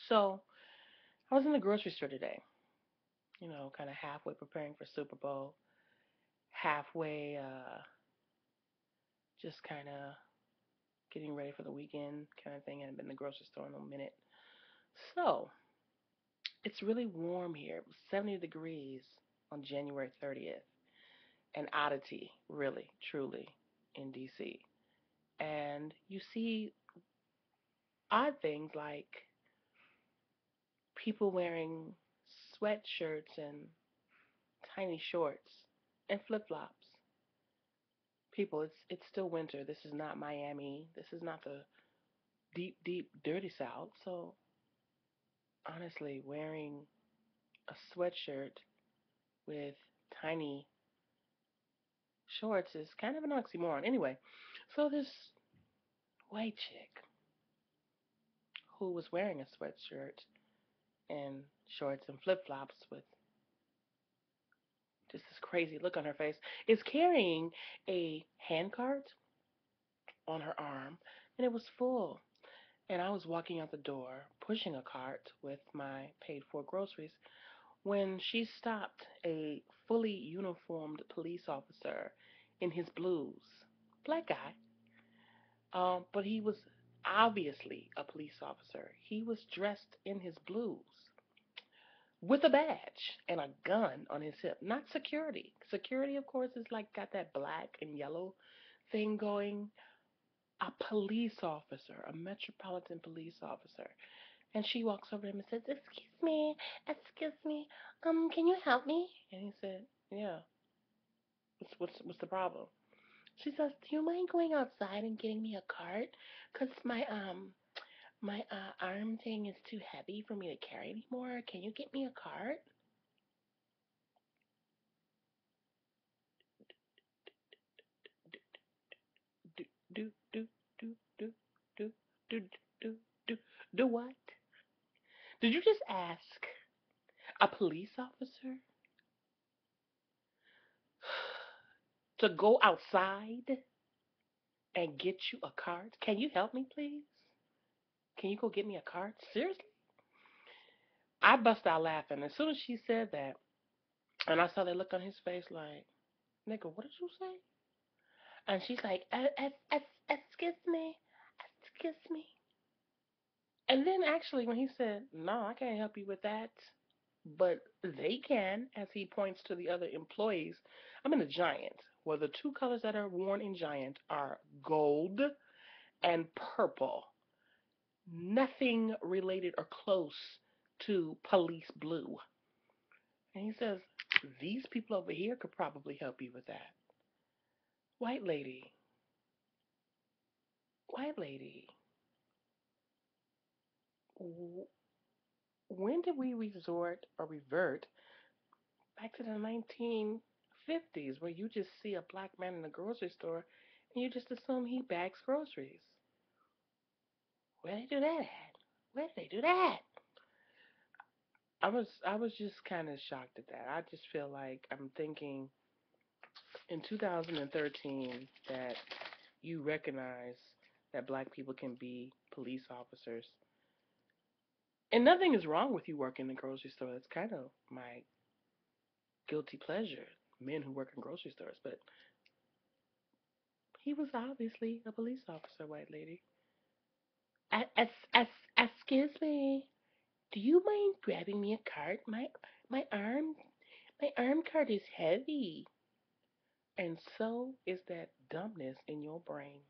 So I was in the grocery store today, kind of halfway preparing for Super Bowl, halfway just kind of getting ready for the weekend kind of thing. I haven't been in the grocery store in a minute. So it's really warm here. It was 70 degrees on January 30th. An oddity, really, truly, in DC. And you see odd things like people wearing sweatshirts and tiny shorts and flip flops. People, it's still winter. This is not Miami. This is not the deep, deep, dirty South. So honestly, wearing a sweatshirt with tiny shorts is kind of an oxymoron. Anyway, so this white chick who was wearing a sweatshirt and shorts and flip flops with just this crazy look on her face is carrying a handcart on her arm, and it was full. And I was walking out the door, pushing a cart with my paid for groceries, when she stopped a fully uniformed police officer in his blues. Black guy, but he was obviously a police officer. He was dressed in his blues with a badge and a gun on his hip. Not security. Security, of course, is like got that black and yellow thing going. A police officer, a metropolitan police officer. And she walks over to him and says, excuse me, can you help me? And he said, yeah, what's the problem? She says, do you mind going outside and getting me a cart? Cause my arm thing is too heavy for me to carry anymore. Can you get me a cart? Do do do do do do do do do do what? Did you just ask a police officer to go outside and get you a cart? Can you help me, please? Can you go get me a cart? Seriously? I bust out laughing as soon as she said that, and I saw that look on his face like, nigga, what did you say? And she's like, excuse me, excuse me. And then actually, when he said, no, I can't help you with that, but they can, as he points to the other employees, I'm in a Giant, where the two colors that are worn in Giant are gold and purple. Nothing related or close to police blue. And he says, these people over here could probably help you with that. White lady, white lady, when did we resort or revert back to the 1950s where you just see a black man in the grocery store and you just assume he bags groceries? Where they do that at? Where did they do that? I was just kind of shocked at that. I just feel like I'm thinking in 2013 that you recognize that black people can be police officers. And nothing is wrong with you working in the grocery store. It's kind of my guilty pleasure, men who work in grocery stores. But he was obviously a police officer, white lady. As, as, excuse me, do you mind grabbing me a cart? My arm, my arm cart is heavy. And so is that dumbness in your brain.